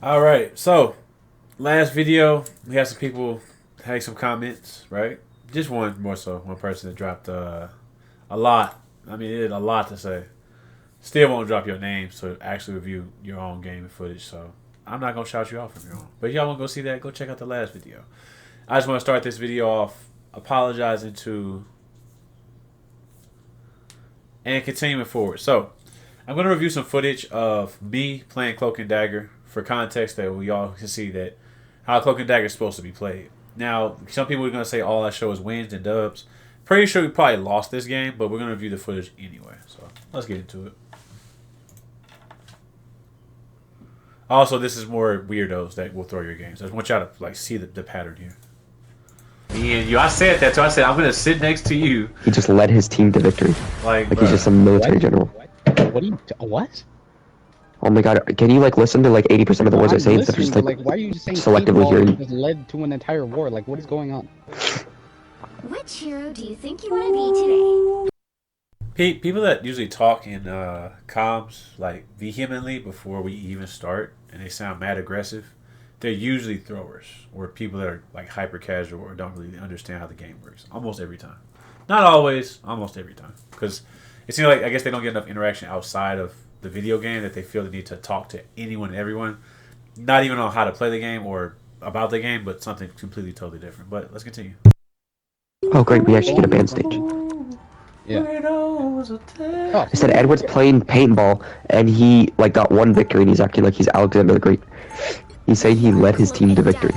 All right, so last video we had some people had some comments, right? Just one more so one person that dropped a lot. I mean, it had a lot to say. Still won't drop your name to actually review your own game and footage. So I'm not gonna shout you out from your own. But if y'all wanna go see that, go check out the last video. I just want to start this video off apologizing to and continuing forward. So I'm gonna review some footage of me playing Cloak and Dagger for context that we all can see that how Cloak and Dagger is supposed to be played. Now, some people are gonna say all I show is wins and dubs. Pretty sure we probably lost this game, but we're gonna review the footage anyway. So let's get into it. Also, this is more weirdos that will throw your games. I just want y'all to like see the pattern here. Me and you, I said that too. I said I'm gonna sit next to you. He just led his team to victory. Like He's just a military general. What are you? What? Oh my god, can you like listen to like 80% of the words I say instead of just like why are you just saying selectively paintball hearing? has led to an entire war? Like, what is going on? Which hero do you think you want to be today? people that usually talk in comms like vehemently before we even start, and they sound mad aggressive. They're usually throwers or people that are like hyper casual or don't really understand how the game works. Almost every time, not always, almost every time, because it seems like I guess they don't get enough interaction outside of the video game that they feel the need to talk to anyone and everyone, not even on how to play the game or about the game, but something completely totally different. But let's continue. Oh great, we actually get a band stage. Yeah. I said Edward's playing paintball and he like got one victory and he's acting like he's Alexander the Great. He's saying he led his team to victory.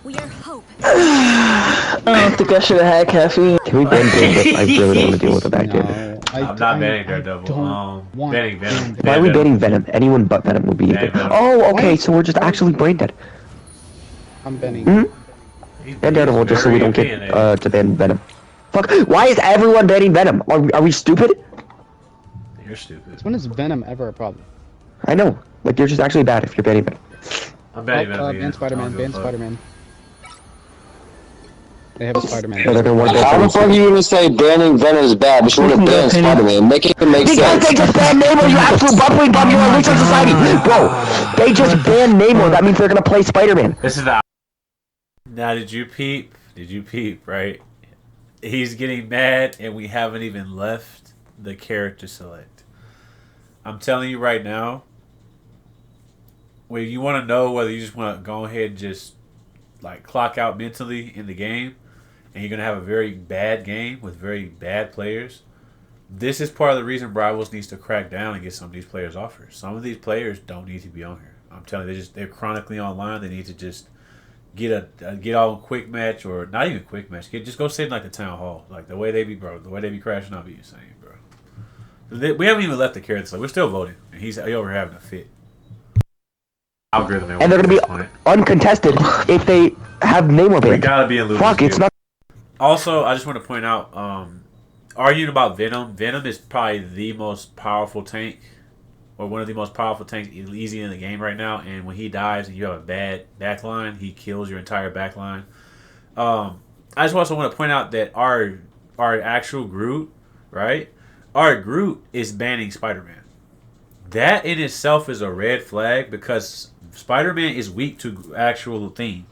We are hope. I don't think I should have had caffeine. Can we ban Daredevil? I really don't want to deal with a back end. No, I'm not banning Daredevil. Banning Venom. Why are we banning Venom? Anyone but Venom will be Ban good. Venom. Oh, okay, so we're just actually brain dead. I'm banning. And Daredevil just so we don't get to ban Venom. Fuck, why is everyone banning Venom? Are we stupid? You're stupid. When is Venom ever a problem? I know. Like, you're just actually bad if you're banning Venom. I'm banning Venom. Ban again. Spider-Man. I don't Ban give a fuck. Spider-Man. They have a Spider-Man. Yeah, they're gonna want How the that. fuck are you gonna say banning Venom is bad, but you wanna ban Spider-Man? Make it even make Because sense. they just banned Namor, you absolute bumbling bum, you're a rich society! Bro, they just banned Namor, that means they're gonna play Spider-Man. This is the. Now, did you peep? Did you peep? Right? He's getting mad, and we haven't even left the character select. I'm telling you right now. When you want to know whether you just want to go ahead and just like clock out mentally in the game, and you're gonna have a very bad game with very bad players. This is part of the reason Rivals needs to crack down and get some of these players off here. Some of these players don't need to be on here. I'm telling you, they're chronically online. They need to just get on quick match or not even quick match. Just go sit in like the town hall. Like the way they be, bro. The way they be crashing out be insane, bro. We haven't even left the character select. We're still voting, and he's over having a fit. Algorithm, And they're gonna be uncontested if they have Namor We banned. gotta be in losers. Fuck, it's queue. not. Also, I just want to point out, arguing about Venom. Venom is probably the most powerful tank, or one of the most powerful tanks easy in the game right now. And when he dies and you have a bad backline, he kills your entire backline. I just also want to point out that our actual Groot, right? Our Groot is banning Spider-Man. That in itself is a red flag because Spider-Man is weak to actual theme.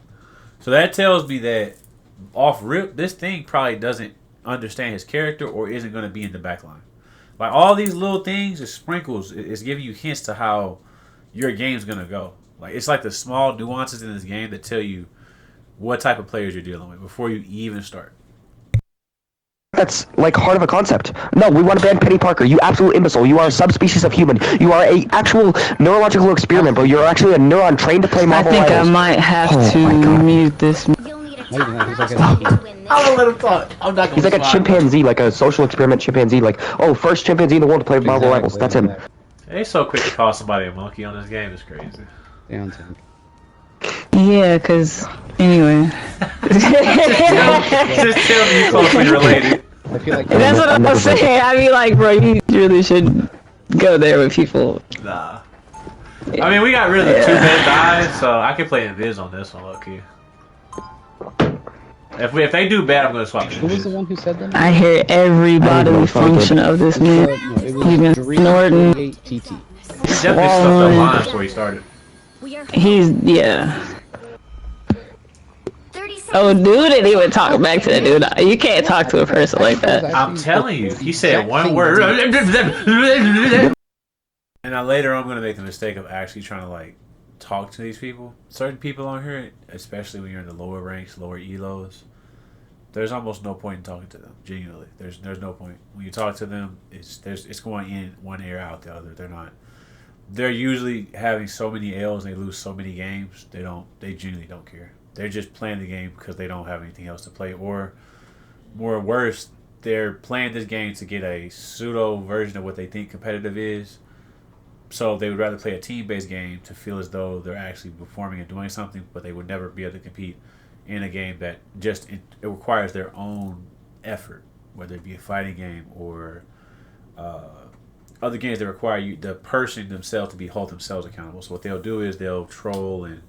So that tells me that off rip, this thing probably doesn't understand his character or isn't going to be in the backline. Like all these little things, is sprinkles. It's giving you hints to how your game's going to go. Like it's like the small nuances in this game that tell you what type of players you're dealing with before you even start. That's like heart of a concept. No, we want to ban Penny Parker. You absolute imbecile. You are a subspecies of human. You are a actual neurological experiment, bro. You're actually a neuron trained to play I Marvel think I Rivals. might have Oh to my God. mute this. You'll need a Not even that, he's like tough a- to win this. I'm gonna let him talk. I'm not gonna. He's like a chimpanzee, like a social experiment chimpanzee. Like, oh, first chimpanzee in the world to play Marvel Rivals. That's him. They so quick to call somebody a monkey on this game. It's crazy. Down tank. Yeah, cause anyway. Just tell me you closely related. I feel like That's what I'm saying. I mean, like, bro, you really should go there with people. Nah. I mean, we got rid of the 2-man die, so I can play Invis on this one, low key. If they do bad, I'm gonna swap. who was the one who said that? I hear every bodily function of this man. No, it Even was Norton. TT. He definitely stuffed up lines before he started. We are He's yeah. 30 seconds. Oh, dude didn't even talk back to that dude. You can't talk to a person like that. I'm telling you, he said one word. And now later I'm going to make the mistake of actually trying to like talk to these people. Certain people on here, especially when you're in the lower ranks, lower elos, there's almost no point in talking to them. Genuinely, there's no point. When you talk to them, it's going in one ear out the other. They're usually having so many L's and they lose so many games. They genuinely don't care. They're just playing the game because they don't have anything else to play, or more worse, they're playing this game to get a pseudo version of what they think competitive is. So they would rather play a team-based game to feel as though they're actually performing and doing something, but they would never be able to compete in a game that just it requires their own effort, whether it be a fighting game or other games that require the person themselves to hold themselves accountable. So what they'll do is they'll troll and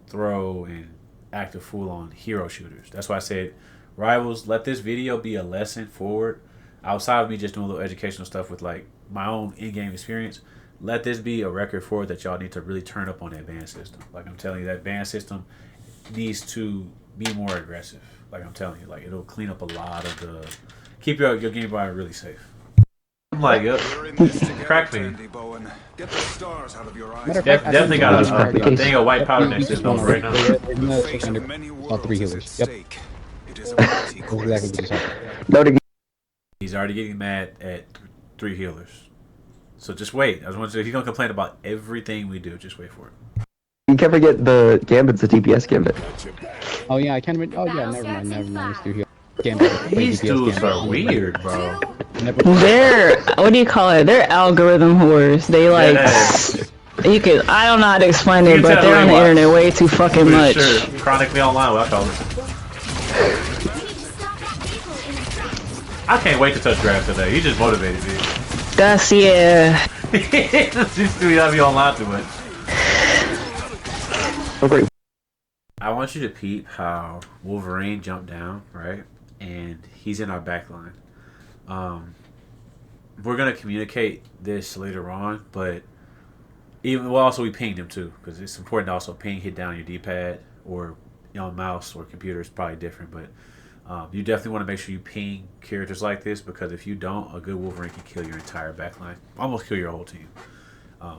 throw and act a fool on hero shooters. That's why I said, Rivals, let this video be a lesson forward. Outside of me just doing a little educational stuff with like my own in-game experience, let this be a record forward that y'all need to really turn up on that ban system. Like I'm telling you, that ban system needs to be more aggressive. Like I'm telling you, like it'll clean up a lot of the keep your Game Boy really safe. I'm like, yep. Crack me. Get the stars out of your eyes. Definitely got a thing of white powder next to his nose right now. All 3 healers. Yep. Exactly what you said. Noted. He's already getting mad at 3 healers. So just wait. I was want to say he's gonna complain about everything we do. Just wait for it. You can't forget the Gambit's a DPS Gambit. Oh yeah, I can't remember. Oh yeah, never mind. It's 3 healers. Gambit. These dudes are weird, bro. They're what do you call it? They're algorithm whores. They like you could. I don't know how to explain it, but they're on the internet way too fucking much. Sure. Chronically online, what I call it. I can't wait to touch draft today. He just motivated me. That's yeah. These two gotta be online too much. Okay. I want you to peep how Wolverine jumped down, right? And he's in our back line. We're gonna communicate this later on, but we pinged him too, because it's important to also ping, hit down your D-pad or mouse or computer is probably different, but you definitely want to make sure you ping characters like this, because if you don't, a good Wolverine can kill your entire backline, almost kill your whole team.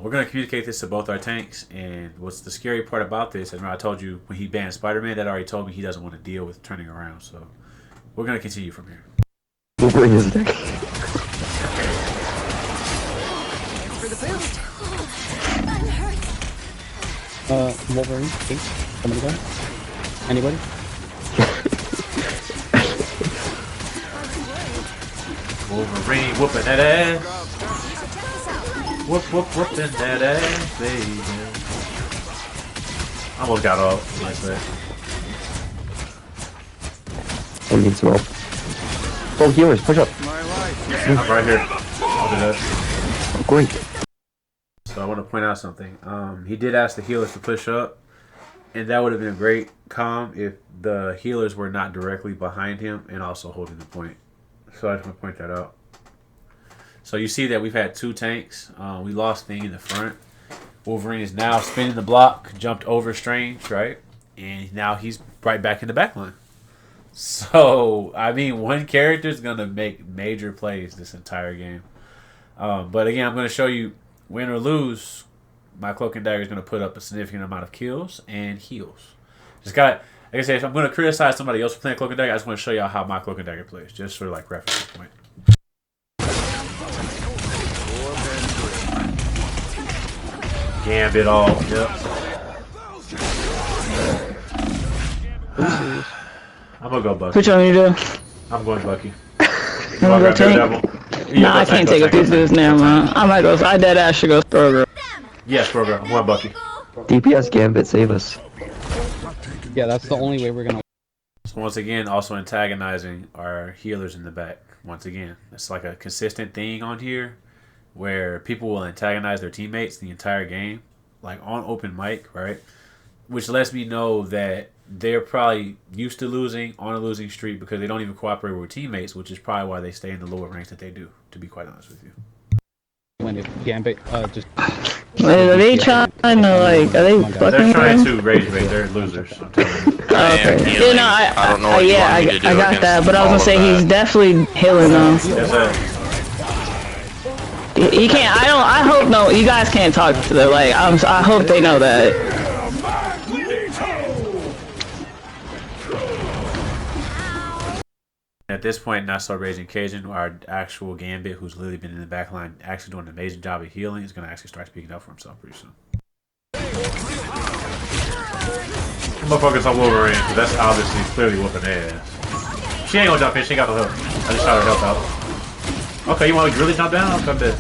We're going to communicate this to both our tanks, and what's the scary part about this, and I told you when he banned Spider-Man, that already told me he doesn't want to deal with turning around, so we're going to continue from here. Wolverine is there. Wolverine, please. Somebody go. Anybody? Wolverine whooping that ass. Whooping that ass, baby. Almost got off. Like that. I need some help. Oh, healers, push up. I'm right here. I'll do that. Oh, great. So I want to point out something. He did ask the healers to push up, and that would have been a great calm if the healers were not directly behind him and also holding the point. So I just want to point that out. So you see that we've had 2 tanks. We lost Thing in the front. Wolverine is now spinning the block, jumped over Strange, right? And now he's right back in the back line. So, I mean, one character is going to make major plays this entire game. But again, I'm going to show you, win or lose, my Cloak and Dagger is going to put up a significant amount of kills and heals. Just got, like I said, if I'm going to criticize somebody else for playing Cloak and Dagger, I just want to show y'all how my Cloak and Dagger plays, just for like reference point. Gambit all, yep. I'm gonna go Bucky. Which one you do? I'm going Bucky. I'm gonna go tank. Nah, I can't take a piece of this now, man. I might go. I dead ass should go Stroger. Yes, Stroger. I'm going Bucky. DPS Gambit, save us. Yeah, that's the only way we're gonna. So once again, also antagonizing our healers in the back. Once again, it's like a consistent thing on here, where people will antagonize their teammates the entire game, like on open mic, right? Which lets me know that they're probably used to losing on a losing streak because they don't even cooperate with teammates, which is probably why they stay in the lower ranks that they do, to be quite honest with you. When if Gambit just Are they trying to like? Are they fucking? They're trying with to rage bait. They're losers. I'm telling you. Oh, okay. healing. You know, I don't know what you yeah, want me to do I got against that, but I was all gonna of say that. he's definitely healing though. There's a, He can't. I hope no. You guys can't talk to them. Like I hope they know that. At this point, not so raging Cajun, our actual Gambit, who's literally been in the back line, actually doing an amazing job of healing, is going to actually start speaking up for himself pretty soon. I'm gonna focus on Wolverine, because that's obviously clearly whooping their ass. She ain't gonna jump in, she ain't got the hook. I just shot her health out. Okay, you want to really jump down? I'll come dead.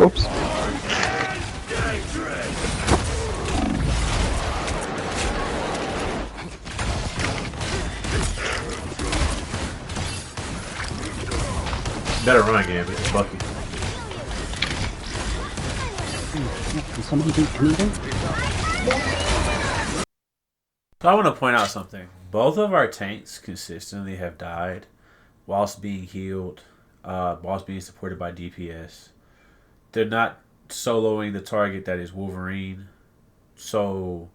Oops. Better run, Gambit. It's Bucky. Can somebody do anything? So I want to point out something. Both of our tanks consistently have died whilst being healed, whilst being supported by DPS. They're not soloing the target that is Wolverine. So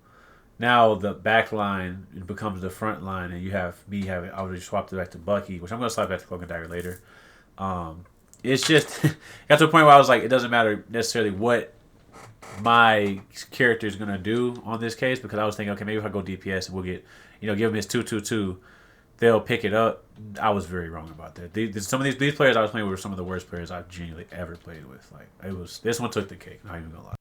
now the back line becomes the front line, and you have me having, I already swapped it back to Bucky, which I'm going to swap back to Cloak and Dagger later. It's just got to a point where I was like, it doesn't matter necessarily what my character is gonna do on this case, because I was thinking, okay, maybe if I go DPS and we'll get, give them his 2/2/2, they'll pick it up. I was very wrong about that. Some of these players I was playing with were some of the worst players I've genuinely ever played with. Like this one took the cake. Not even gonna lie.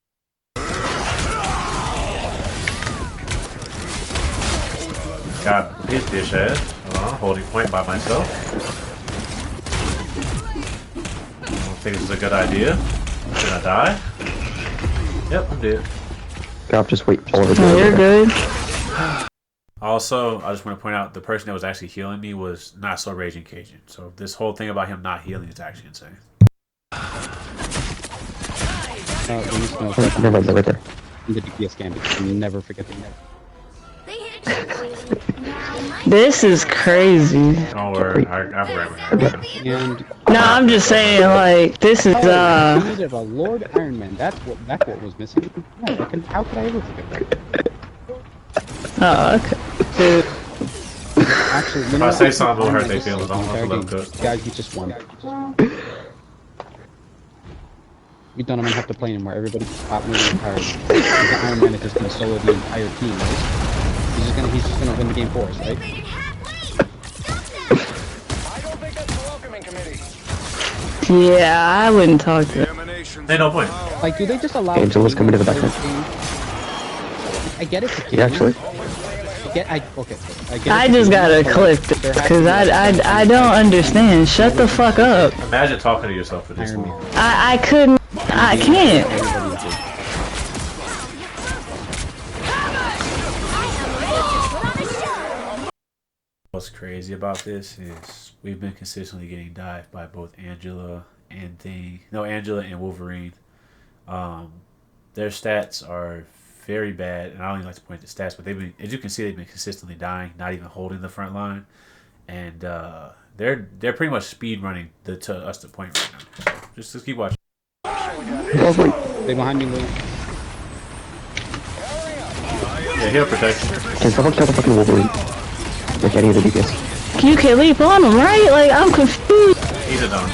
Got his bitch ass. Holding point by myself. I think this is a good idea. Should I die? Yep, I'm dead. God, just wait. No, you're good. Also, I just want to point out the person that was actually healing me was not so raging Cajun. So this whole thing about him not healing is actually insane. Never mind, right there. The DPS Gambit. Never forget the name. They hit a checkpoint. Now, my This is crazy. Don't worry, I'm right. And No, I'm just saying, like, this is we needed a Lord Iron Man. That's what was missing. Yeah, how could I ever forget that? Oh, okay. Actually, If I say something, it'll hurt their feelings. I'm gonna let them cook. Guys, you just won. We don't even have to play anymore. Everybody's out moving entirely. The Iron Man is just gonna solo the entire team. Right? He's just gonna win the game for us, right? made it halfway. I don't think that's a welcoming committee. Yeah, I wouldn't talk to them. Ain't no point. Like, do they just allow? Angela's coming to the back end. I get it. Yeah, actually. I just gotta click because I don't understand. Shut the fuck up. Imagine talking to yourself for this long. I couldn't. I can't. What's crazy about this is we've been consistently getting dived by both Angela and Angela and Wolverine. Their stats are very bad, and I don't even like to point to stats, but as you can see, they've been consistently dying, not even holding the front line, and they're pretty much speed running to us to point right now. So just keep watching. They behind me, Lou. Yeah, he'll protect you. Can someone kill the fucking Wolverine? Like any of the DPS. You can leap on him, right? Like, I'm confused. He's a done.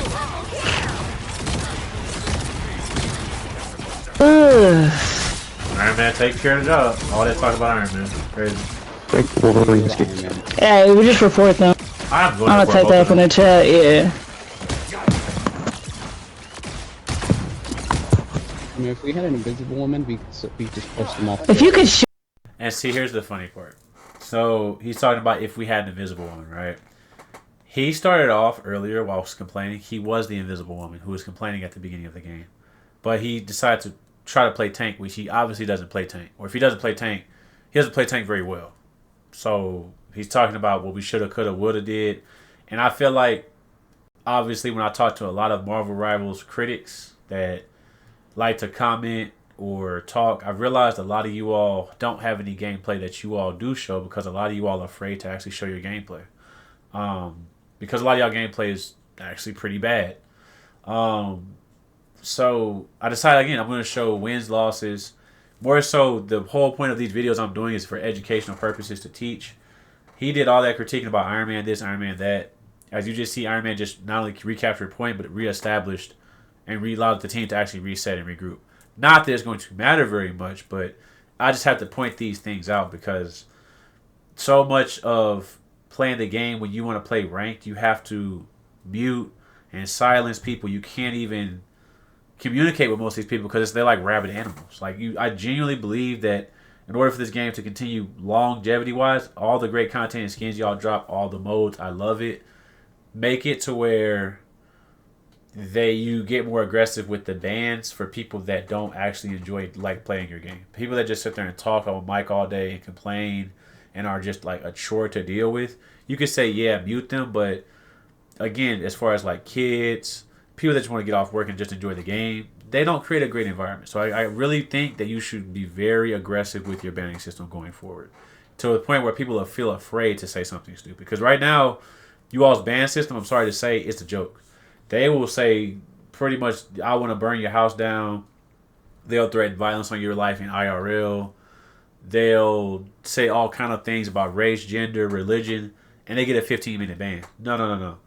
Iron Man takes care of the job. All that talk about Iron Man. Crazy. Like Wolverine escapes. Yeah, we just report them. I'm going I'm to gonna type that up in the chat, yeah. I mean, if we had an invisible woman, we just pushed them off. If you could shoot. And see, here's the funny part. So he's talking about if we had an invisible woman, right? He started off earlier while complaining. He was the invisible woman who was complaining at the beginning of the game. But he decided to try to play tank, which he obviously doesn't play tank. Or if he doesn't play tank, he doesn't play tank very well. So he's talking about what we shoulda, coulda, woulda did. And I feel like, obviously, when I talk to a lot of Marvel Rivals critics that like to comment or talk, I've realized a lot of you all don't have any gameplay that you all do show because a lot of you all are afraid to actually show your gameplay. Because a lot of y'all gameplay is actually pretty bad. So I decided again I'm going to show wins, losses. More so, the whole point of these videos I'm doing is for educational purposes to teach. He did all that critiquing about Iron Man this, Iron Man that. As you just see, Iron Man just not only recaptured a point, but reestablished and allowed the team to actually reset and regroup. Not that it's going to matter very much, but I just have to point these things out because so much of playing the game when you want to play ranked, you have to mute and silence people. You can't even communicate with most of these people because they're like rabid animals. Like I genuinely believe that in order for this game to continue longevity-wise, all the great content and skins y'all drop, all the modes, I love it. Make it to where you get more aggressive with the bans for people that don't actually enjoy like playing your game. People that just sit there and talk on mic all day and complain and are just like a chore to deal with. You could say, yeah, mute them, but again, as far as like kids, people that just want to get off work and just enjoy the game, they don't create a great environment. So I really think that you should be very aggressive with your banning system going forward to the point where people will feel afraid to say something stupid. Because right now, you all's ban system, I'm sorry to say, it's a joke. They will say pretty much, I want to burn your house down. They'll threaten violence on your life in IRL. They'll say all kind of things about race, gender, religion, and they get a 15-minute ban. No.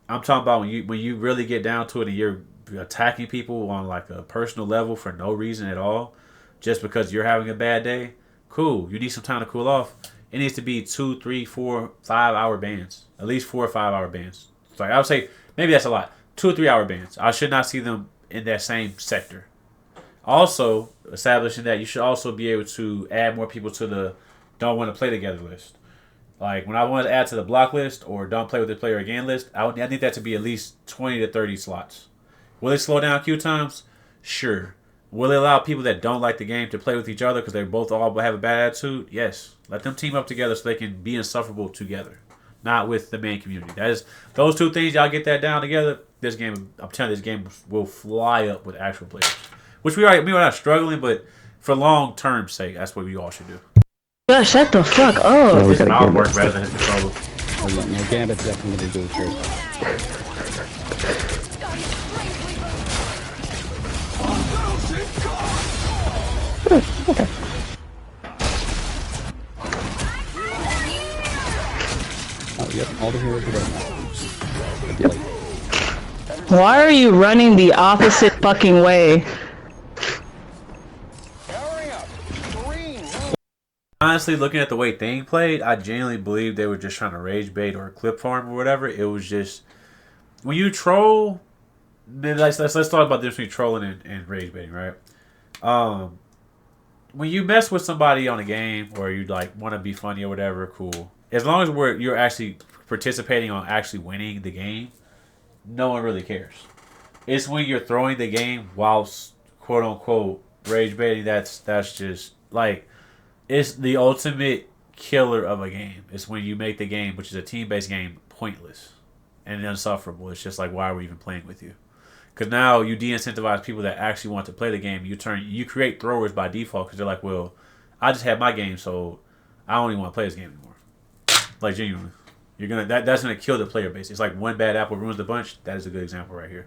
I'm talking about when you really get down to it and you're attacking people on like a personal level for no reason at all, just because you're having a bad day. Cool, you need some time to cool off. It needs to be 2, 3, 4, 5 hour bans. At least 4 or 5 hour bans. So I would say maybe that's a lot. 2 or 3 hour bans. I should not see them in that same sector. Also, establishing that you should also be able to add more people to the don't want to play together list. Like when I want to add to the block list or don't play with the player again list, I need that to be at least 20 to 30 slots. Will it slow down queue times? Sure. Will it allow people that don't like the game to play with each other because they both all have a bad attitude? Yes. Let them team up together so they can be insufferable together, not with the main community. That is those two things. Y'all get that down together. This game, I'm telling you, this game will fly up with actual players, which we are not struggling, but for long term sake, that's what we all should do. Yo, shut the fuck up. No, His mouth work rather than his controller. Oh, yeah, no, Gambit's definitely gonna do it first. Okay. Oh, yep, all the heroes are dead. Yep. Why are you running the opposite fucking way? Hurry up. Green. Honestly, looking at the way Thing played, I genuinely believe they were just trying to rage bait or clip farm or whatever. It was just when you troll. Then let's talk about the difference between trolling and rage baiting, right? When you mess with somebody on a game or you like want to be funny or whatever, cool. As long as you're actually participating on actually winning the game, no one really cares. It's when you're throwing the game whilst quote unquote rage baiting that's just like it's the ultimate killer of a game. It's when you make the game, which is a team-based game, pointless and insufferable. It's just like, why are we even playing with you? Because now you de-incentivize people that actually want to play the game. You create throwers by default because they're like, well, I just had my game, so I don't even want to play this game anymore. Like genuinely, that's gonna kill the player base. It's like one bad apple ruins the bunch. That is a good example right here.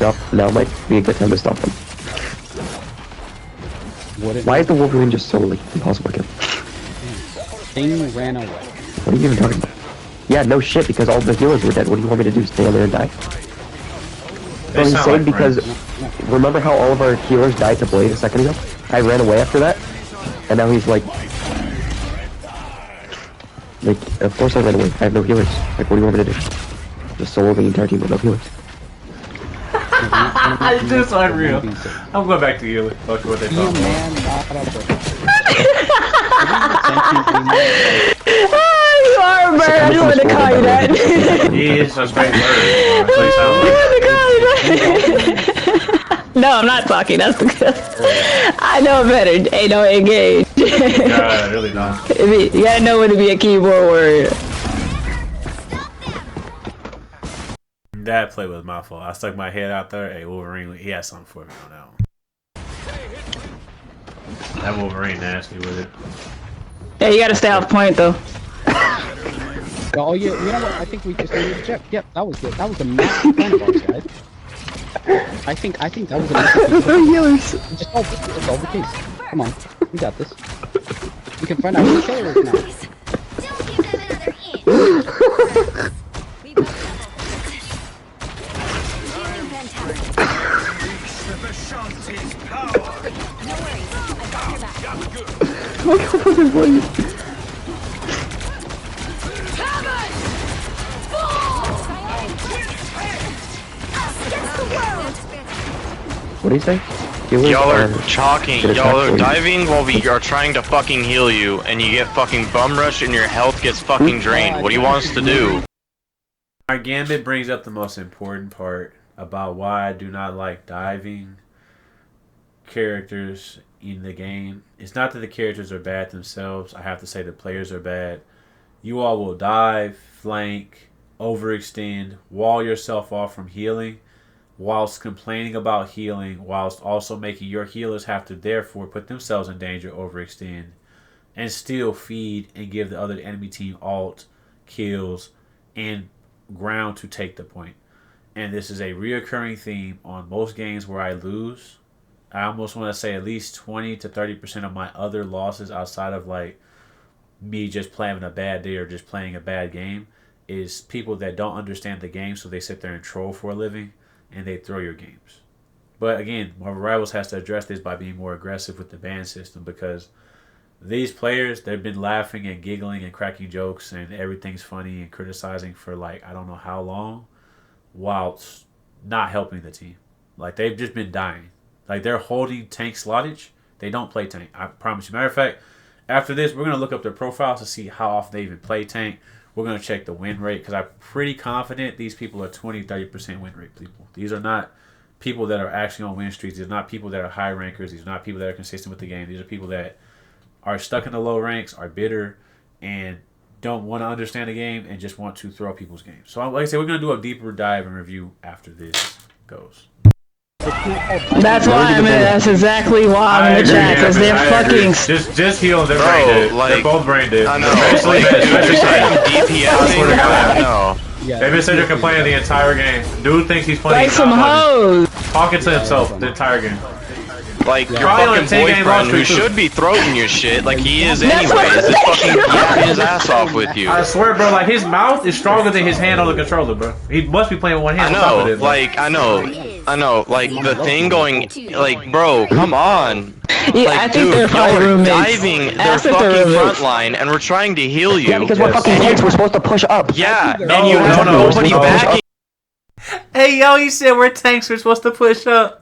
Yep, now might be a good time to stop them. Why is the Wolverine just so like impossible to kill? Thing ran away. What are you even talking about? Yeah, no shit, because all the healers were dead. What do you want me to do? Stay on there and die? No, he's saying because remember how all of our healers died to Blade a second ago? I ran away after that, and now he's like, of course I ran away. I have no healers. Like, what do you want me to do? Just solo the entire team with no healers. It's just unreal. I'm going back to you. Fuck what they Be a talking man, about. not a bird. You are a bird. I just wanted to call you that. He is a straight bird. No, I'm not talking. That's the good. I know better. Ain't no engage. God, really not. You gotta know when to be a keyboard warrior. That play was my fault. I stuck my head out there. Hey, Wolverine, he had something for me on that one. That Wolverine nasty with it. Yeah, you gotta stay off point though. Oh yeah, you know what? I think we just needed to check. Yep, that was good. That was a massive plan of ours, guys. I think that was a massive plan. Healers. Just solve the case. Come on, we got this. We can find out who the killer is now. Don't give them another inch. We both Healing vent tower. No worries. I've got your back. Look how fucking funny. What do you say? Healers Y'all are are chalking, good y'all attack are for you. diving while we are trying to fucking heal you, and you get fucking bum rushed and your health gets fucking drained. What do you want us to do? Our Gambit brings up the most important part about why I do not like diving characters in the game. It's not that the characters are bad themselves. I have to say the players are bad. You all will dive, flank, overextend, wall yourself off from healing, whilst complaining about healing, whilst also making your healers have to therefore put themselves in danger, overextend, and still feed and give the other enemy team ult, kills, and ground to take the point. And this is a reoccurring theme on most games where I lose. I almost want to say at least 20 to 30% of my other losses outside of like me just playing a bad day or just playing a bad game is people that don't understand the game, so they sit there and troll for a living and they throw your games. But again, Marvel Rivals has to address this by being more aggressive with the ban system, because these players, they've been laughing and giggling and cracking jokes and everything's funny and criticizing for like I don't know how long, whilst not helping the team. Like they've just been dying. Like they're holding tank slottage. They don't play tank. I promise you. Matter of fact, after this, we're gonna look up their profiles to see how often they even play tank. We're gonna check the win rate, because I'm pretty confident these people are 20-30% win rate people. These are not people that are actually on win streaks. These are not people that are high rankers. These are not people that are consistent with the game. These are people that are stuck in the low ranks, are bitter, and don't want to understand the game and just want to throw people's games. So like I said, we're gonna do a deeper dive and review after this goes. That's why I'm in. That's exactly why I'm in the chat, because they're fucking. Just heal. They're Bro, brain dead. like- They're both brain dead. I know. Especially Like, dude, especially just Titan. DPSing. I know. Yeah, They've been sitting there complaining the entire game. Dude thinks he's playing. Like some hoes. Talking to himself the entire game. Like your Probably on a fucking 10-game boyfriend, who loss streak, too. should be throwing your shit like he is That's what anyways, I'm is fucking yapping his ass off with you. I swear, bro. Like his mouth is stronger than his hand on the controller, bro. He must be playing with one I hand. on top of know, it, bro. like I know, like the thing going, like, bro, come on. Yeah, Like, I think dude, they're probably y'all are roommates. diving their Ask if they're fucking roommates. front line, and we're trying to heal you. Yeah, because we're fucking tanks. We're supposed to push up. Yeah, No, and you have no, nobody no. backing. Hey, yo, he said we're tanks. We're supposed to push up.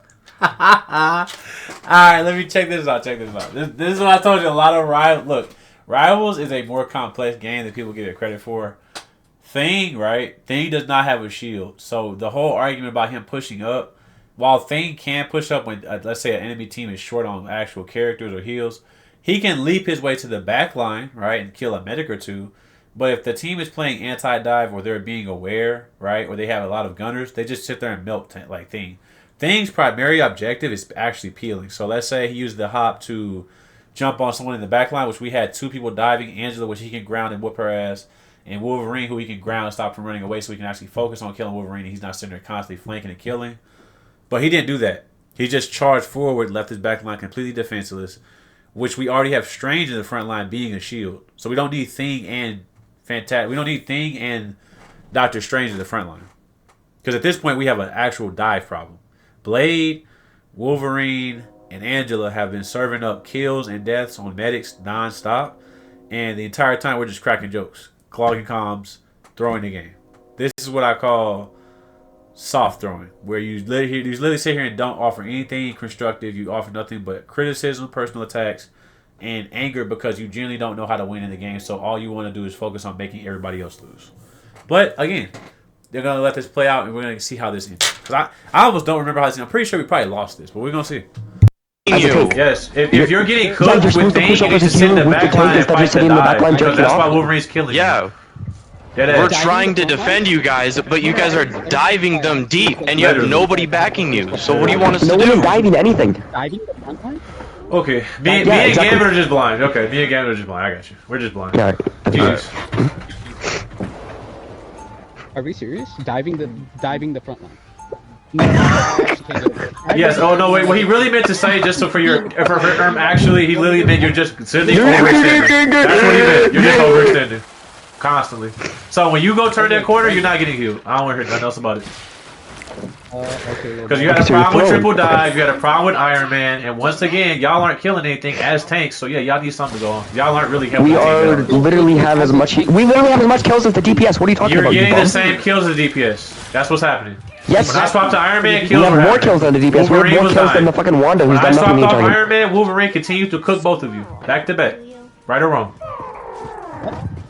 Alright, let me check this out. This is what I told you. A lot of Rivals. Look, Rivals is a more complex game than people give it credit for. Thing, right? Thing does not have a shield. So the whole argument about him pushing up, while Thing can push up when, let's say, an enemy team is short on actual characters or heals, he can leap his way to the back line, right, and kill a medic or two. But if the team is playing anti-dive or they're being aware, right, or they have a lot of gunners, they just sit there and milk like Thing. Thing's primary objective is actually peeling. So let's say he used the hop to jump on someone in the back line, which we had two people diving. Angela, which he can ground and whoop her ass. And Wolverine, who he can ground and stop from running away, so he can actually focus on killing Wolverine. And he's not sitting there constantly flanking and killing. But he didn't do that. He just charged forward, left his back line completely defenseless, which we already have Strange in the front line being a shield. So we don't need Thing and We don't need Thing and Doctor Strange in the front line. Because at this point, we have an actual dive problem. Blade, Wolverine, and Angela have been serving up kills and deaths on medics non-stop. And the entire time, we're just cracking jokes, clogging comms, throwing the game. This is what I call soft throwing, where you literally sit here and don't offer anything constructive. You offer nothing but criticism, personal attacks, and anger because you generally don't know how to win in the game. So all you want to do is focus on making everybody else lose. But again, they're going to let this play out, and we're going to see how this ends. Because I almost don't remember how this ends. I'm pretty sure we probably lost this, but we're going to see. Yes, if you're getting cooked with things, you need to sit in the back line and fight the dive. Because that's why Wolverine's killing you. Yeah. We're trying to defend you guys, but you guys are diving them deep, and you have nobody backing you. So what do you want us to No do? one is diving anything. Diving the front line? Okay, me and Gambit are just blind. Okay, me and Gambit are just blind. I got you. We're just blind. Yeah. Jesus. Are we serious? Diving the front line. No, I actually can't do it. Yes. Oh no. Wait. What he really meant to say, just so for actually, he literally meant you're just sitting overextending. That's what he meant. You're just overextending constantly. So when you go turn that corner, you're not getting healed. I don't want to hear nothing else about it. Okay. Because you had a problem with triple dive, you had a problem with Iron Man, and once again, y'all aren't killing anything as tanks. So yeah, y'all need something to go on. Y'all aren't really helping. We literally have as much kills as the DPS. What are you talking about? You're getting the same kills as the DPS. That's what's happening. Yes. When I swapped to Iron Man, kills we have more kills than the DPS. We have more kills than the fucking Wanda, who's done nothing. When I swapped off Iron Man, Wolverine continues to cook both of you back to back, right or wrong.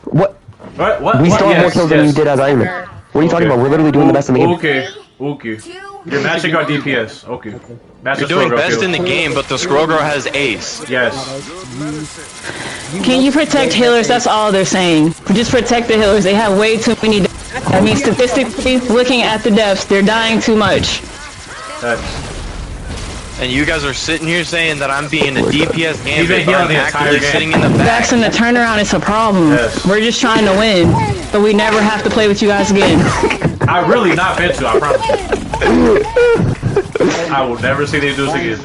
What? What? We still have more kills than you did as Iron Man. What are you talking about? We're literally doing the best in the game. Okay. You're matching our DPS. Okay. You're doing best in the game, but the Scroll Girl has Ace. Yes. Can you protect healers? That's all they're saying. Just protect the healers. They have way too many. I mean, statistically, looking at the deaths, they're dying too much. And you guys are sitting here saying that I'm being a DPS He's Gambit, been but healing I'm the entire actually game. sitting in the back. That's in the turnaround. It's a problem. Yes. We're just trying to win, but we never have to play with you guys again. I really not been to. I promise. I will never see they do this again.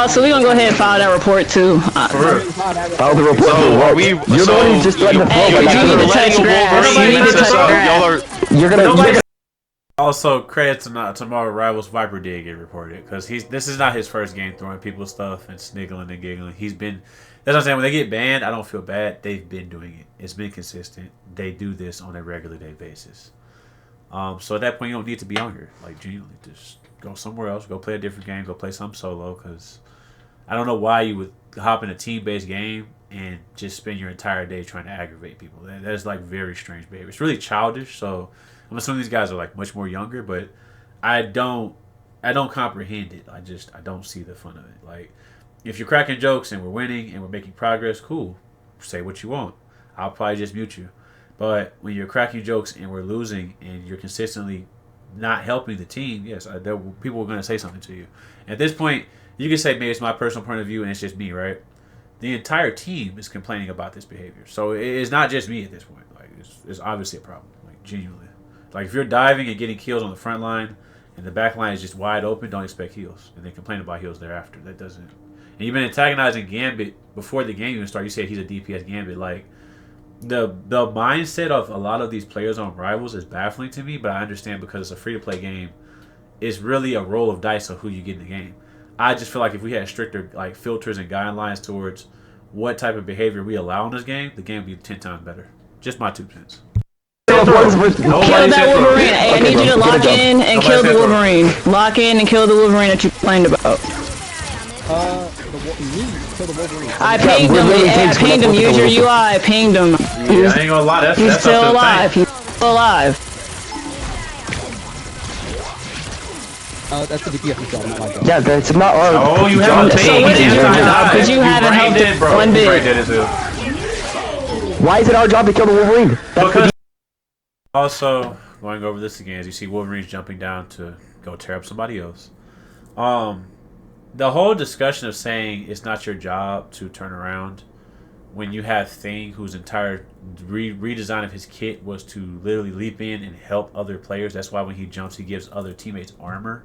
So we're gonna go ahead and file that report too. For real. File the report. So are we? You're the one who's just letting the flow. Hey, you need to touch grass. You need to touch Y'all grass. are. You're gonna. Also, credit to Marvel Rivals. Viper did get reported because this is not his first game throwing people stuff and sniggling and giggling. He's been. That's what I'm saying. When they get banned, I don't feel bad. They've been doing it. It's been consistent. They do this on a regular day basis. So at that point, you don't need to be on here. Like, genuinely, just go somewhere else. Go play a different game. Go play something solo. Because I don't know why you would hop in a team-based game and just spend your entire day trying to aggravate people. That is like very strange behavior. It's really childish. So I'm assuming these guys are like much more younger, but I don't comprehend it. I don't see the fun of it. Like, if you're cracking jokes and we're winning and we're making progress, cool. Say what you want. I'll probably just mute you. But when you're cracking jokes and we're losing and you're consistently not helping the team, yes, people are going to say something to you. At this point, you can say maybe it's my personal point of view and it's just me, right? The entire team is complaining about this behavior. So it's not just me at this point. Like, it's obviously a problem, like, genuinely. Like, if you're diving and getting kills on the front line and the back line is just wide open, don't expect heals. And then complain about heals thereafter. That doesn't... And you've been antagonizing Gambit before the game even started. You said he's a DPS Gambit. Like, the mindset of a lot of these players on Rivals is baffling to me, but I understand because it's a free-to-play game. It's really a roll of dice of who you get in the game. I just feel like if we had stricter like filters and guidelines towards what type of behavior we allow in this game, the game would be 10 times better. Just my 2 cents. Kill that Wolverine. Hey, I need you to lock in and kill the Wolverine. Lock in and kill the Wolverine that you complained about. Kill the Wolverine. I pinged him. I pinged him. Use your UI. I pinged him. Yeah, I ain't gonna lie. He's That's still up to the alive. tank. He's still alive. That's the DPS job, not my job. Yeah, that's not our. Oh, you have a So ping. what is your job? Because you haven't helped it, bro. one You bit. brain dead as hell. Why is it our job to kill the Wolverine? Because also, going over this again, as you see Wolverine's jumping down to go tear up somebody else. The whole discussion of saying it's not your job to turn around when you have Thing, whose entire redesign of his kit was to literally leap in and help other players. That's why when he jumps, he gives other teammates armor.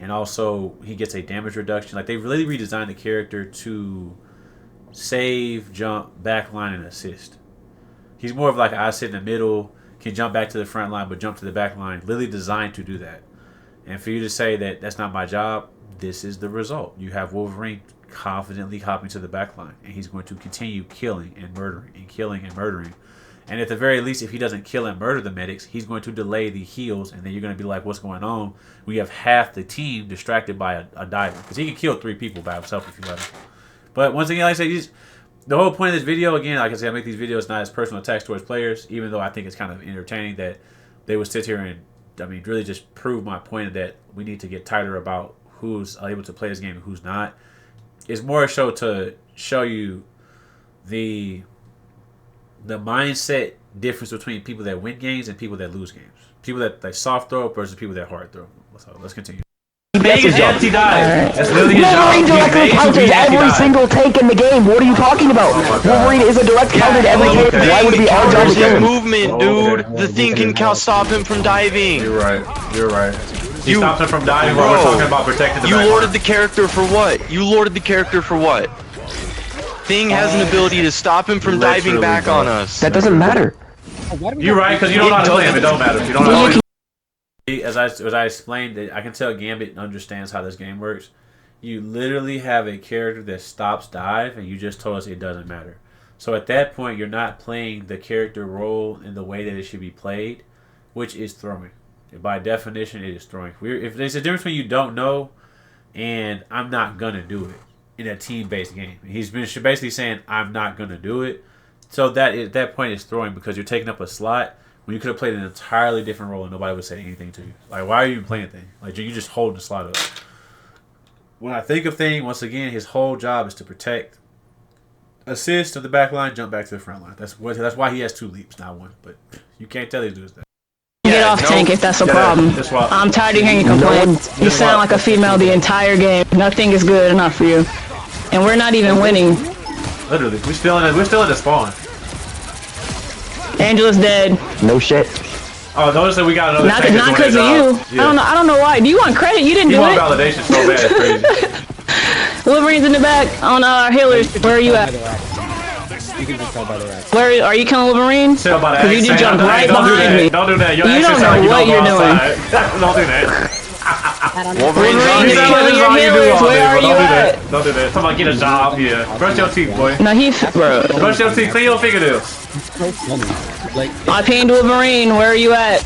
And also, he gets a damage reduction. Like, they really redesigned the character to save, jump, backline, and assist. He's more of like I sit in the middle, can jump back to the front line, but jump to the back line. Literally designed to do that. And for you to say that that's not my job, this is the result. You have Wolverine confidently hopping to the back line, and he's going to continue killing and murdering and killing and murdering. And at the very least, if he doesn't kill and murder the medics, he's going to delay the heals, and then you're going to be like, what's going on? We have half the team distracted by a diver. Because he can kill 3 people by himself if you let him. But once again, like I said, the whole point of this video, again, like I said, I make these videos not as personal attacks towards players, even though I think it's kind of entertaining that they would sit here and, I mean, really just prove my point that we need to get tighter about who's able to play this game and who's not. It's more a show to show you the mindset difference between people that win games and people that lose games. People that soft throw versus people that hard throw. So let's continue. Been Bing is job. anti-dive. That's literally his job. Wolverine He's directly made to counters be every anti-dive. single tank in the game. What are you talking about? Wolverine is a direct counter to every tank. Why would it be our job to Counters kill his him? movement, dude. The thing can stop him from diving. You're right. You're right. He You- stopped him from diving while we're Bro, talking about protecting the You back lorded line. the character for what? You lorded the character for what? Thing has an ability to stop him from diving Literally, back bro. on us. That doesn't matter. You're right, because you don't know how to play him. It don't matter. You don't know Well, how you to As I explained, I can tell Gambit understands how this game works. You literally have a character that stops dive, and you just told us it doesn't matter. So at that point, you're not playing the character role in the way that it should be played, which is throwing. By definition, it is throwing. If there's a difference between you don't know and I'm not gonna do it in a team-based game. He's been basically saying I'm not gonna do it. So that point is throwing because you're taking up a slot when you could have played an entirely different role and nobody would say anything to you. Like, why are you even playing a thing? Like, you just holding the slot up. When I think of Thing, once again, his whole job is to protect, assist to the back line, jump back to the front line. That's why he has 2 leaps, not 1. But you can't tell these dudes that. Get off tank if that's a problem. That's why. I'm tired of hearing you complain. You sound like a female the entire game. Nothing is good enough for you. And we're not even winning. Literally, we're still in the spawn. Angela's dead. No shit. Oh, notice that we got another. Not tank that's because of doing you. his job. I don't know why. Do you want credit? You didn't You do want it. validation so bad, it's crazy. Wolverine's in the back on our healers. Where are you at? You can just tell by the rack. Where are you killing Wolverine? Tell by the Because you accent. just jumped Hey, right don't do behind that. me. Don't do that. Your You accent don't sound like know what you you're don't go doing. outside. Don't do that. Wolverine, Wolverine is Sound like killing this is your all you do healers. all Where day, are bro. you Don't do at? that. Don't do that. Talking about get a job. Yeah. Brush your teeth, boy. No, bro. Brush your teeth. Clean your fingernails. So funny. Like, I pinged Wolverine. Where are you at?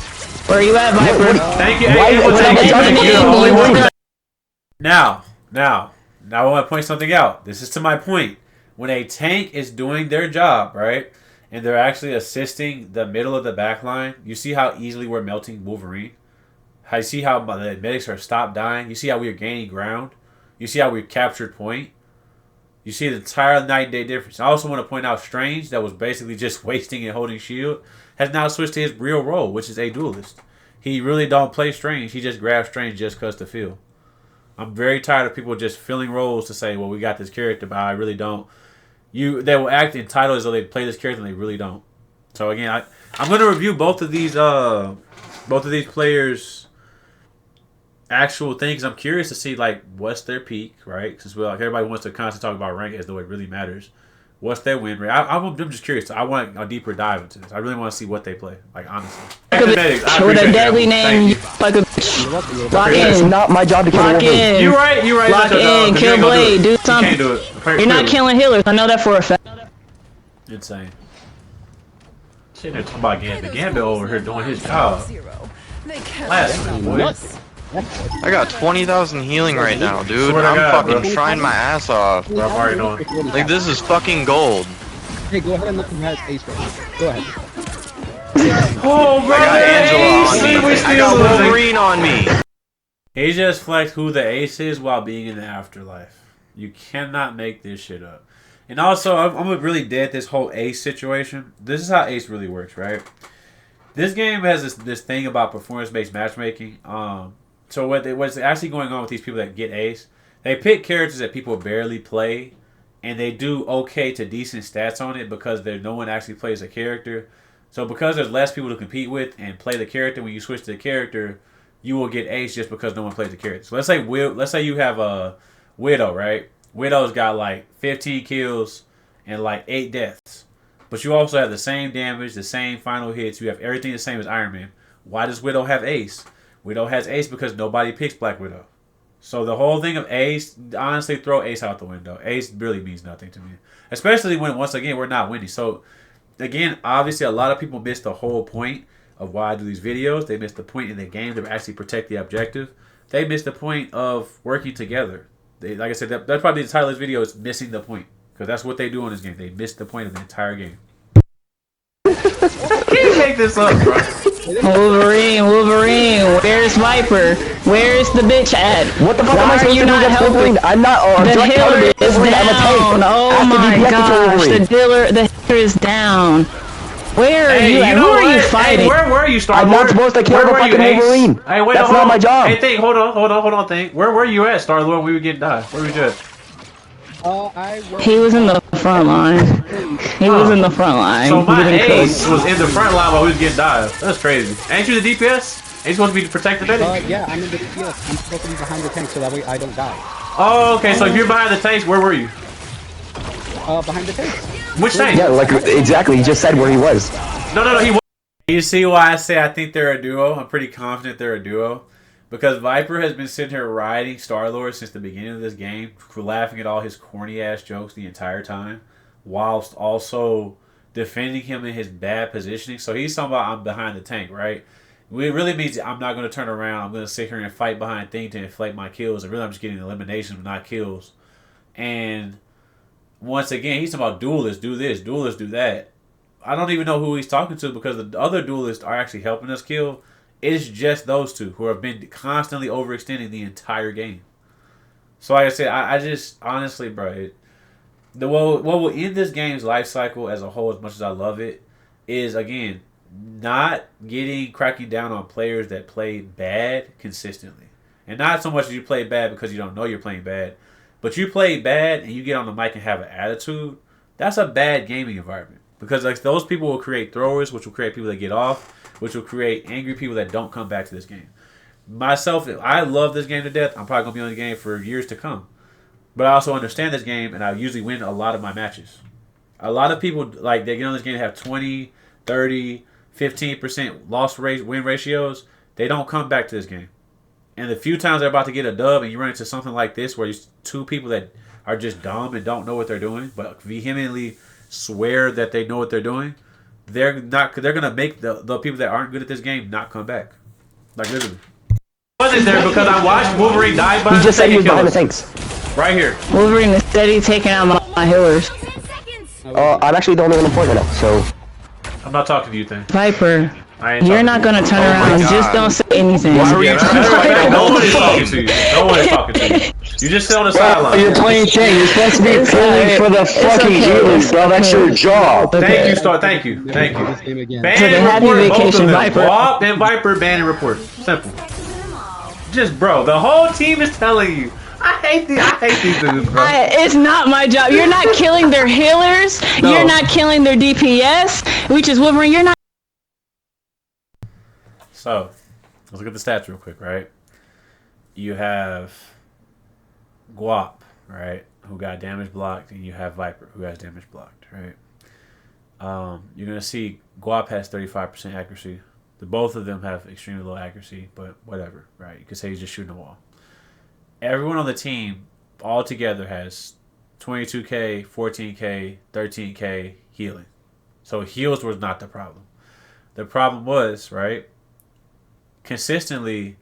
Where are you at, Viper? Thank you. Why- Hey, why- thank you. why- Thank you. why- You're the only why- one. Now, I want to point something out. This is to my point. When a tank is doing their job, right, and they're actually assisting the middle of the back line, you see how easily we're melting Wolverine? You see how the medics are stopped dying? You see how we're gaining ground? You see how we've captured point? You see the entire night and day difference. I also want to point out Strange, that was basically just wasting and holding shield, has now switched to his real role, which is a duelist. He really don't play Strange. He just grabs Strange just because to feel. I'm very tired of people just filling roles to say, well, we got this character, but I really don't. They will act entitled as though they play this character and they really don't. So again, I'm going to review both of these players' actual things. I'm curious to see like what's their peak, right? Since like everybody wants to constantly talk about rank as though it really matters. What's their win rate? I'm just curious. I want a deeper dive into this. I really want to see what they play. Like honestly, With a deadly name, you like a bitch. Lock It's in. not my job to kill Lock Wolverine. in. You're right. Lock That's your job, in. 'cause you Kill ain't gonna Blade. Do You something. can't do it. You're not killing healers. I know that for a fact. Insane. Sitting there talking about Gambit. Gambit over here doing his job. Last one, boy. I got 20,000 healing right now, dude. Swear to I'm God, fucking bro. trying my ass off. Bro, I'm already knowing. Like, this is fucking gold. hey, go ahead and look who has ace right. Go ahead. Oh, bro. I got Angela on me. I got Wolverine on me. He just flexed who the ace is while being in the afterlife. You cannot make this shit up. And also, I'm really dead this whole ace situation. This is how ace really works, right? This game has this thing about performance-based matchmaking. So what's actually going on with these people that get ace, they pick characters that people barely play, and they do okay to decent stats on it because no one actually plays a character. So because there's less people to compete with and play the character, when you switch to the character, you will get ace just because no one plays the character. So let's say you have a Widow, right? Widow's got like 15 kills and like 8 deaths. But you also have the same damage, the same final hits. You have everything the same as Iron Man. Why does Widow have ace? Widow has ace because nobody picks Black Widow. So the whole thing of ace, honestly, throw ace out the window. Ace really means nothing to me. Especially when, once again, we're not winning. So, again, obviously, a lot of people miss the whole point of why I do these videos. They miss the point in the game to actually protect the objective. They miss the point of working together. Like I said, that's probably the title of this video is missing the point. Because that's what they do in this game. They miss the point of the entire game. Can't make this up, bro. Wolverine, where's Viper? Where's the bitch at? What the fuck am I Why are supposed you to do not against helping? Wolverine? I'm not The direct healer counter to is Wolverine. I'm a tank. down. Oh I have to my DPS control gosh, Wolverine. the healer is down. Where are Hey, you you at? know Who are what? you fighting? Hey, where were you, Star I'm Lord? not supposed to kill Where the were you, fucking Ace? Wolverine. Hey, wait, That's hold not on. my job. Hey, think, hold on, think. Where were you at, Star Lord? When we were getting died. Where were you at? He was in the front line. He was in the front line. So my getting Ace cooked. was in the front line while we was getting died. That's crazy. Ain't you the DPS? Ain't you supposed to be protecting it? Yeah, I'm in the DPS. I'm supposed to be behind the tank so that way I don't die. Oh, okay. So if you're behind the tanks, where were you? Behind the tank. Which tank? Yeah, like exactly. He just said where he was. No, he was. You see why I say I think they're a duo? I'm pretty confident they're a duo. Because Viper has been sitting here riding Star-Lord since the beginning of this game, laughing at all his corny-ass jokes the entire time, whilst also defending him in his bad positioning. So he's talking about I'm behind the tank, right? It really means I'm not going to turn around. I'm going to sit here and fight behind things to inflate my kills. And really, I'm just getting eliminations, not kills. And once again, he's talking about duelists, do this, duelists, do that. I don't even know who he's talking to because the other duelists are actually helping us kill. It's just those two who have been constantly overextending the entire game. So like I said, I just honestly, bro, what will end this game's life cycle as a whole, as much as I love it, is again not cracking down on players that play bad consistently, and not so much as you play bad because you don't know you're playing bad, but you play bad and you get on the mic and have an attitude. That's a bad gaming environment because like those people will create throwers, which will create people that get off, which will create angry people that don't come back to this game. Myself, I love this game to death. I'm probably going to be on the game for years to come. But I also understand this game, and I usually win a lot of my matches. A lot of people, like, they get on this game and have 20, 30, 15% win ratios. They don't come back to this game. And the few times they're about to get a dub and you run into something like this where you two people that are just dumb and don't know what they're doing, but vehemently swear that they know what they're doing, they're gonna make the people that aren't good at this game not come back. Like literally. I wasn't there because I watched Wolverine die by He just said he was behind the tanks. Right here. Wolverine is steady taking out my healers. I'm actually the only one important enough, so. I'm not talking to you, thing. Viper, you're not gonna turn around. Just don't say anything. Why were you No one is talking to you. No one is talking to you. You just sit on the sideline. You're playing tank. You're supposed to be pulling for the fucking healers, bro. That's your job. Thank you, Star. Thank you. Ban and report both of them. Wop and Viper, ban and report. Simple. Just, bro, the whole team is telling you. I hate these dudes, bro. It's not my job. You're not killing their healers. No. You're not killing their DPS, which is Wolverine. You're not. So, let's look at the stats real quick, right? You have Guap, right, who got damage blocked, and you have Viper, who has damage blocked, right? You're going to see Guap has 35% accuracy. Both of them have extremely low accuracy, but whatever, right? You could say he's just shooting the wall. Everyone on the team all together has 22k, 14k, 13k healing. So heals was not the problem. The problem was, right, consistently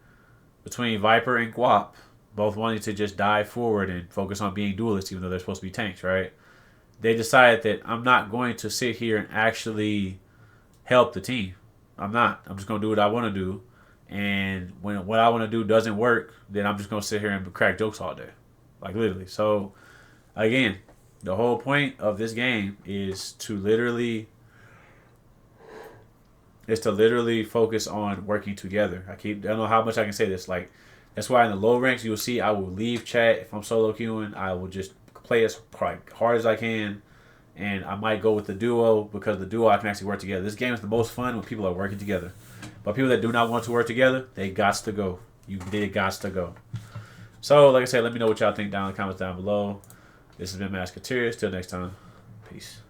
between Viper and Guap, both wanting to just dive forward and focus on being duelists, even though they're supposed to be tanks, right? They decided that I'm not going to sit here and actually help the team. I'm not. I'm just going to do what I want to do. And when what I want to do doesn't work, then I'm just going to sit here and crack jokes all day. Like, literally. So, again, the whole point of this game is to literally focus on working together. I don't know how much I can say this. Like, that's why in the low ranks, you'll see I will leave chat. If I'm solo queuing, I will just play as hard as I can. And I might go with the duo because the duo I can actually work together. This game is the most fun when people are working together. But people that do not want to work together, they gots to go. They gots to go. So, like I said, let me know what y'all think down in the comments down below. This has been Masketeers. Till next time. Peace.